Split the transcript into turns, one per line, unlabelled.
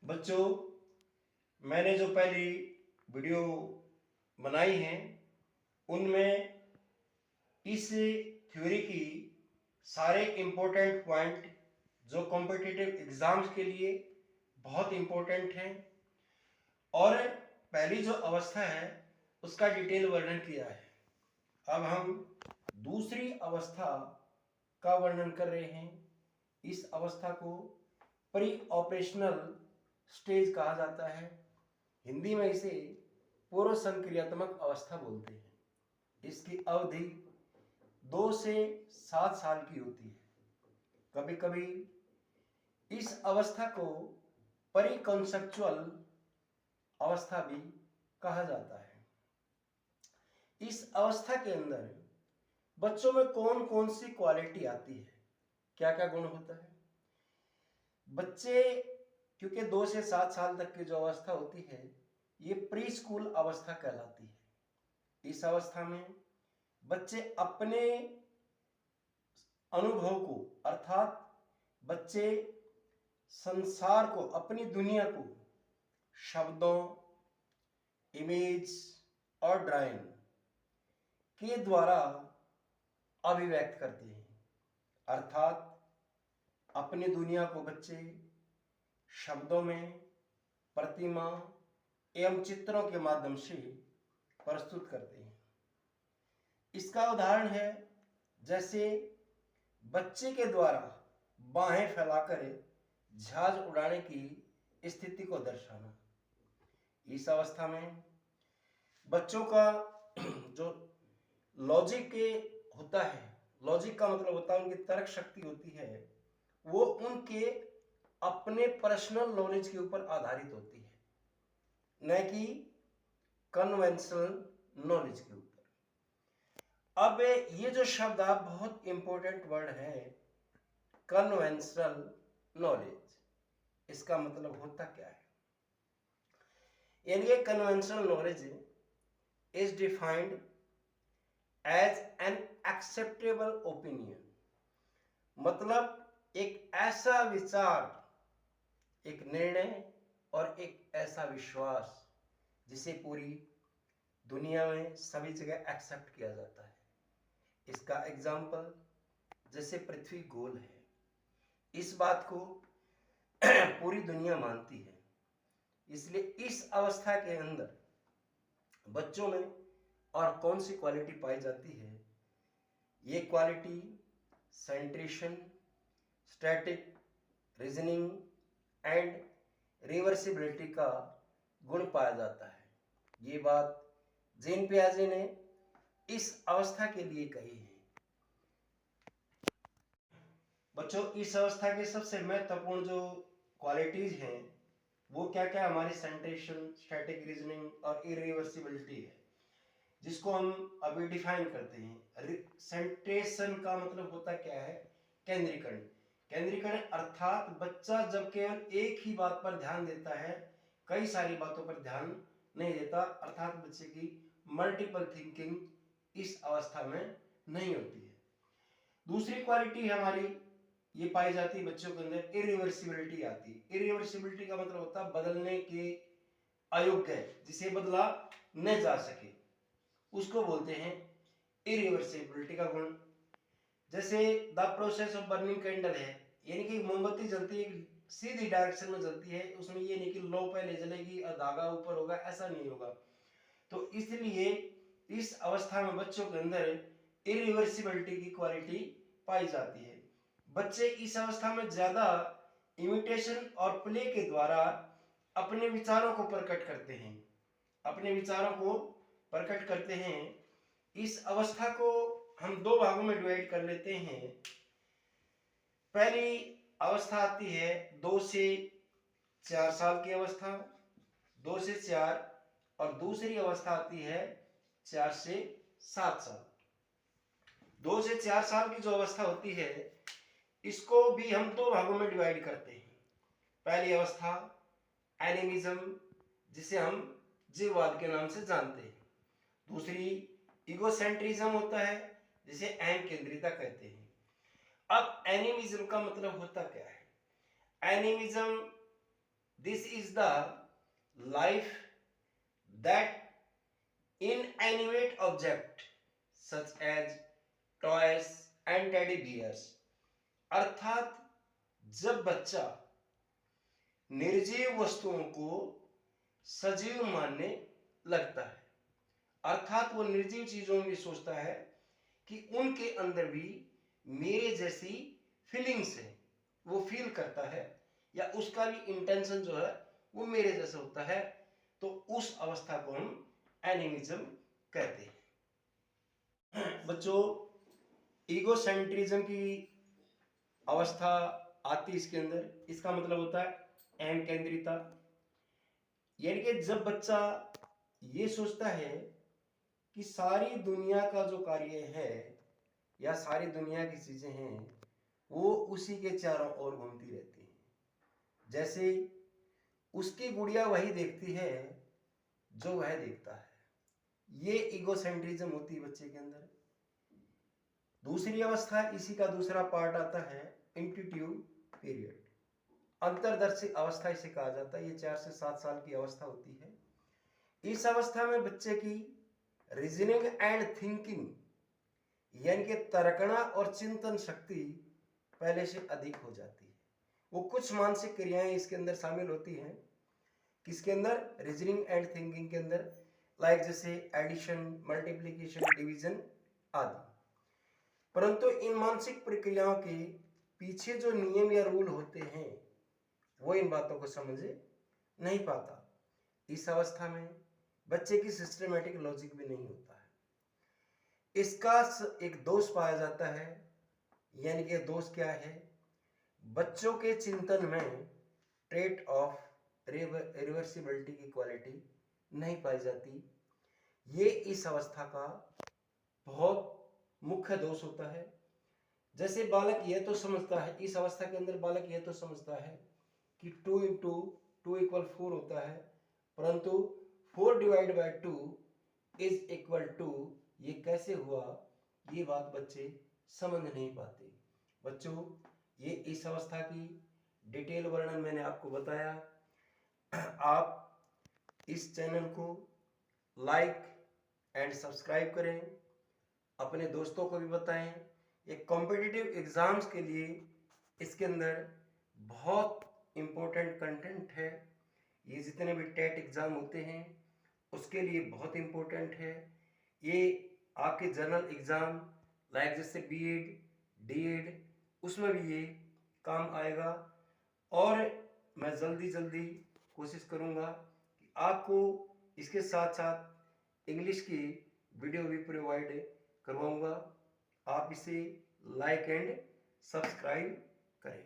बच्चों, मैंने जो पहली वीडियो बनाई हैं उनमें इस थ्योरी की सारे इम्पोर्टेंट पॉइंट जो कॉम्पिटिटिव एग्जाम्स के लिए बहुत इम्पोर्टेंट हैं और पहली जो अवस्था है उसका डिटेल वर्णन किया है। अब हम दूसरी अवस्था का वर्णन कर रहे हैं। इस अवस्था को प्री ऑपरेशनल स्टेज कहा जाता है। हिंदी में इसे पूर्व संक्रियात्मक अवस्था बोलते हैं। इसकी अवधि 2 से 7 साल की होती है। कभी कभी इस अवस्था को प्री कॉन्सेप्चुअल अवस्था भी कहा जाता है। इस अवस्था के अंदर बच्चों में कौन कौन सी क्वालिटी आती है, क्या क्या गुण होता है। बच्चे क्योंकि 2 से 7 साल तक की जो अवस्था होती है ये प्री स्कूल अवस्था कहलाती है। इस अवस्था में बच्चे अपने अनुभव को अर्थात बच्चे संसार को, अपनी दुनिया को शब्दों, इमेज और ड्राइंग के द्वारा अभिव्यक्त करते हैं। अर्थात अपनी दुनिया को बच्चे शब्दों में, प्रतिमा एवं चित्रों के माध्यम से प्रस्तुत करते हैं। इसका उदाहरण है जैसे बच्चे के द्वारा बाहें फैलाकर जहाज उड़ाने की स्थिति को दर्शाना। इस अवस्था में बच्चों का जो लॉजिक के होता है, लॉजिक का मतलब होता है उनकी तर्क शक्ति होती है, वो उनके अपने पर्सनल नॉलेज के ऊपर आधारित होती है, न कि कन्वेंशनल नॉलेज के ऊपर। अब ये जो शब्द आप बहुत इंपॉर्टेंट वर्ड है, कन्वेंशनल नॉलेज, इसका मतलब होता क्या है। यानी conventional knowledge is defined as an acceptable opinion, मतलब एक ऐसा विचार, एक निर्णय और एक ऐसा विश्वास जिसे पूरी दुनिया में सभी जगह एक्सेप्ट किया जाता है। इसका एग्जाम्पल जैसे पृथ्वी गोल है, इस बात को पूरी दुनिया मानती है। इसलिए इस अवस्था के अंदर बच्चों में और कौन सी क्वालिटी पाई जाती है, ये quality सेंट्रेशन, static reasoning and reversibility का गुण पाया जाता है। ये बात जीन पियाजे ने इस अवस्था के लिए कही है। बच्चों, इस अवस्था के सबसे महत्वपूर्ण जो क्वालिटीज हैं वो क्या क्या, हमारी सेंट्रेशन, स्टैटिक रीजनिंग और इरिवर्सिबिलिटी है, जिसको हम अभी डिफाइन करते हैं। सेंट्रेशन का मतलब होता क्या है, केंद्रीकरण। केंद्रीकरण अर्थात बच्चा जब केवल एक ही बात पर ध्यान देता है, कई सारी बातों पर ध्यान नहीं देता, अर्थात बच्चे की मल्टीपल थिंकिंग इस अवस्था में नहीं होती है। दूसरी क्वालिटी हमारी ये पाई जाती है बच्चों के अंदर, इरिवर्सिबिलिटी आती है। इरिवर्सिबिलिटी का मतलब होता है बदलने के अयोग्य, जिसे बदला न जा सके, उसको बोलते हैं इरिवर्सिबिलिटी का गुण। जैसे the process of burning candle है, यानी कि मोमबत्ती जलती है सीधी डायरेक्शन में जलती है, उसमें ये नहीं कि लो पहले जलेगी और धागा ऊपर होगा, ऐसा नहीं होगा। तो इसलिए इस अवस्था में बच्चों के अंदर इरिवर्सिबिलिटी की क्वालिटी पाई जाती है। बच्चे इस अवस्था में ज्यादा इमिटेशन और प्ले के द्वारा अपने विचारों को प्रकट करते हैं, अपने विचारों को प्रकट करते हैं। इस अवस्था को हम 2 भागों में डिवाइड कर लेते हैं। पहली अवस्था आती है 2 से 4 साल की अवस्था, 2 से 4, और दूसरी अवस्था आती है 4 से 7 साल। 2 से 4 साल की जो अवस्था होती है इसको भी हम 2 भागों में डिवाइड करते हैं। पहली अवस्था एनिमिज्म, जिसे हम जीववाद के नाम से जानते हैं। दूसरी इगोसेंट्रिज्म होता है, जिसे अहम केंद्रिता कहते हैं। अब एनिमिज्म का मतलब होता क्या है। Animism This is the life that inanimate object such as toys and teddy bears, अर्थात जब बच्चा निर्जीव वस्तुओं को सजीव मानने लगता है, अर्थात वो निर्जीव चीजों में सोचता है कि उनके अंदर भी मेरे जैसी फीलिंग्स है, वो फील करता है, या उसका भी इंटेंशन जो है वो मेरे जैसा होता है, तो उस अवस्था को हम एनिमिज्म कहते हैं। बच्चों, ईगोसेंट्रिज्म की अवस्था आती इसके अंदर, इसका मतलब होता है अहम केंद्रिता, यानी कि जब बच्चा ये सोचता है कि सारी दुनिया का जो कार्य है या सारी दुनिया की चीजें हैं वो उसी के चारों ओर घूमती रहती हैं, जैसे उसकी गुड़िया वही देखती है जो वह देखता है, ये ईगोसेंट्रिज्म होती है बच्चे के अंदर। दूसरी अवस्था, इसी का दूसरा पार्ट आता है इंट्यूटिव पीरियड, अंतर्दर्शी अवस्था इसे कहा जाता है। ये 4 से 7 साल की अवस्था होती है। इस अवस्था में बच्चे की रीजनिंग एंड थिंकिंग यानी कि तर्कना और चिंतन शक्ति पहले से अधिक हो जाती है। वो कुछ मानसिक क्रियाएं इसके अंदर शामिल होती हैं, किसके अंदर, रीजनिंग एंड थिंकिंग के अंदर, लाइक जैसे एडिशन, मल्टीप्लिकेशन, डिवीजन आदि। परंतु इन मानसिक प्रक्रियाओं के पीछे जो नियम या रूल होते हैं वो इन बातों को समझ नहीं पाता। इस अवस्था में बच्चे की सिस्टमेटिक लॉजिक भी नहीं होता है। इसका एक दोष पाया जाता है, यानी कि दोष क्या है, बच्चों के चिंतन में ट्रेट ऑफ रिवर्सिबिलिटी की क्वालिटी नहीं पाई जाती। ये इस अवस्था का बहुत मुख्य दोष होता है। जैसे बालक यह तो समझता है, इस अवस्था के अंदर बालक यह तो समझता है कि 2 × 2 = 4 होता है, परंतु 4 / 2 = ये कैसे हुआ, ये बात बच्चे समझ नहीं पाते। बच्चों, ये इस अवस्था की डिटेल वर्णन मैंने आपको बताया। आप इस चैनल को लाइक एंड सब्सक्राइब करें, अपने दोस्तों को भी बताएं। एक कॉम्पिटिटिव एग्जाम्स के लिए इसके अंदर बहुत इम्पोर्टेंट कंटेंट है। ये जितने भी टेट एग्जाम होते हैं उसके लिए बहुत इम्पोर्टेंट है। ये आपके जनरल एग्जाम लाइक जैसे बीएड, डीएड, उसमें भी ये काम आएगा। और मैं जल्दी कोशिश करूँगा कि आपको इसके साथ साथ इंग्लिश की वीडियो भी प्रोवाइड करवाऊँगा। आप इसे लाइक एंड सब्सक्राइब करें।